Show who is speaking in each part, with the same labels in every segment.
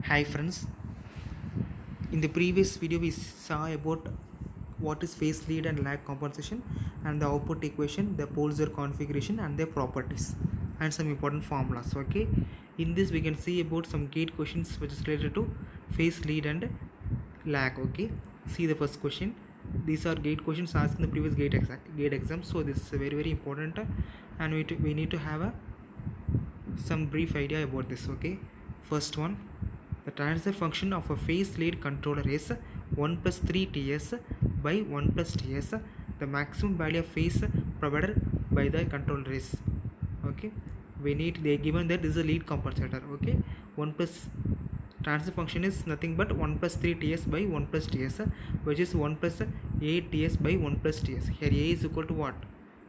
Speaker 1: Hi friends, in the previous video we saw about what is phase lead and lag compensation and the output equation, the Polzer configuration and their properties and some important formulas. Okay, in this we can see about some gate questions which is related to phase lead and lag. Okay, see the first question. These are gate questions asked in the previous gate exam, so this is very important, and we need to have some brief idea about this. Okay, first one, the transfer function of a phase lead controller is 1 plus 3 ts by 1 plus ts. The maximum value of phase provided by the controller is, okay, we need, they given that this is a lead compensator. Okay, 1 plus transfer function is nothing but 1 plus 3 ts by 1 plus ts, which is 1 plus a ts by 1 plus ts. Here a is equal to what?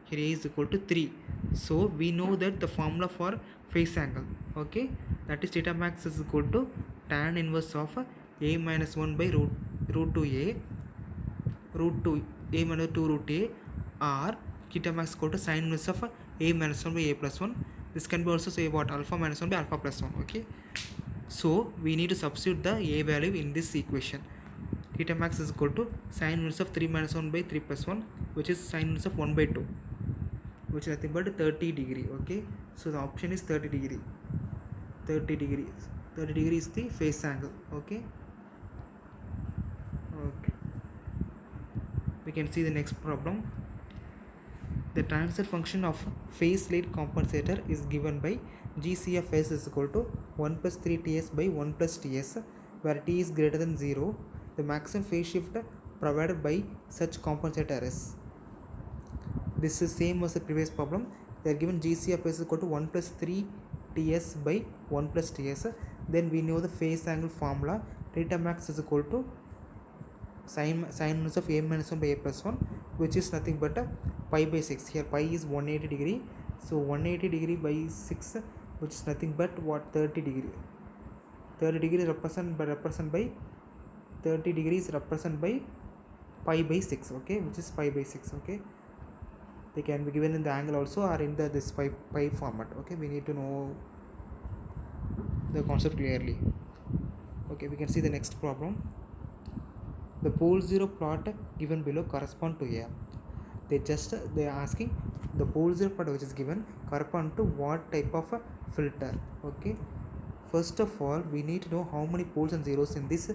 Speaker 1: Here a is equal to 3. So we know that the formula for phase angle, okay, that is theta max is equal to tan inverse of a minus 1 by root 2 a root 2 a minus 2 root a, or theta max equal to sin inverse of a minus 1 by a plus 1. This can be also say what, alpha minus 1 by alpha plus 1. Okay, so we need to substitute the a value in this equation. Theta max is equal to sin inverse of 3 minus 1 by 3 plus 1, which is sin inverse of 1 by 2, which is nothing but 30 degree. Okay, so the option is 30 degree. 30 degrees, 30 degree is the phase angle. Okay, okay, we can see the next problem. The transfer function of phase lead compensator is given by GC of S is equal to 1 plus 3 ts by 1 plus ts, where t is greater than 0. The maximum phase shift provided by such compensator is. This is same as the previous problem. They are given GC of S is equal to 1 plus 3 ts by 1 plus ts. Then we know the phase angle formula. Theta max is equal to sin inverse of a minus 1 by a plus 1, which is nothing but pi by 6. Here pi is 180 degree, so 180 degree by 6, which is nothing but what, 30 degree. 30 degree represent by 30 degrees represent by pi by 6. Okay, which is pi by 6. Okay, they can be given in the angle also or in the this pi format. Okay, we need to know the concept clearly. Okay, we can see the next problem. The pole zero plot given below correspond to a. They are asking the pole zero plot which is given correspond to what type of a filter. Okay, first of all we need to know how many poles and zeros in this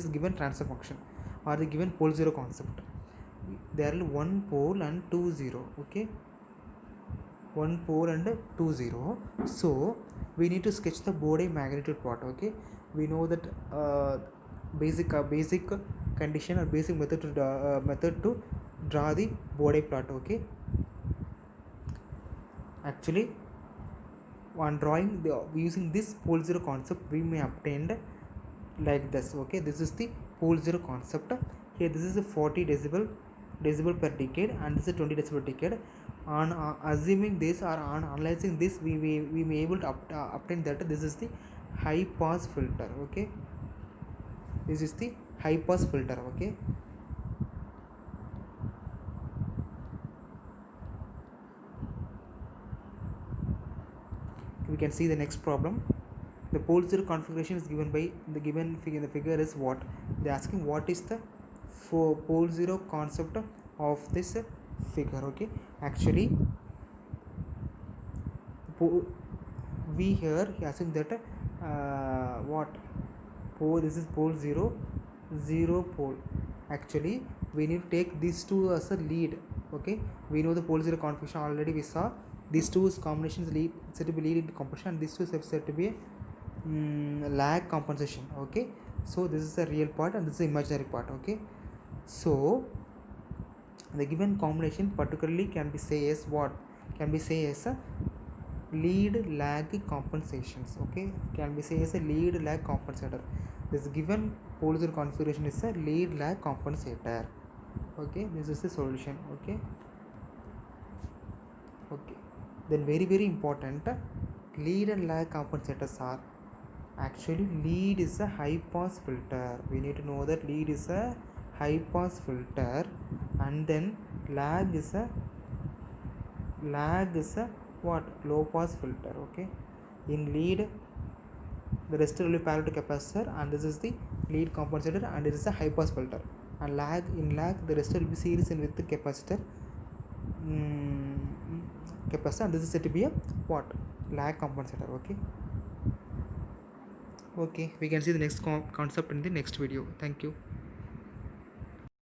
Speaker 1: given transfer function or the given pole zero concept. There are one pole and two zero. Okay, one pole and two zero. So we need to sketch the Bode magnitude plot. Okay, we know that basic condition or basic method to draw the Bode plot. Okay, actually on drawing using this pole zero concept we may obtain like this. Okay, this is the pole zero concept. Here this is a 40 decibel per decade and this is 20 decibel decade. On assuming this or on analyzing this, we may able to obtain that this is the high pass filter. Okay, this is the high pass filter. Okay, we can see the next problem. The pole zero configuration is given by the given figure. The figure is what they are asking, what is the pole zero concept of this figure. Okay, actually we here asking that what pole, this is pole 0 pole. Actually we need to take these two as a lead. Okay, we know the pole zero configuration already we saw. These two combinations lead said to be lead into compression and these two are said to be a lag compensation. Okay, so this is the real part and this is the imaginary part. Okay, so the given combination particularly can be say as what, can be say as a lead lag compensations. Okay, can be say as a lead lag compensator. This given pole zero configuration is a lead lag compensator. Okay, this is the solution. Okay, okay, then very important, lead and lag compensators are actually, lead is a high pass filter. We need to know that lead is a high pass filter and then lag is a what, low pass filter. Okay, in lead the rest will be parallel to capacitor, and this is the lead compensator, and it is a high pass filter. And lag the rest will be series in with the capacitor, and this is said to be a what, lag compensator. Okay, we can see the next concept in the next video. Thank you.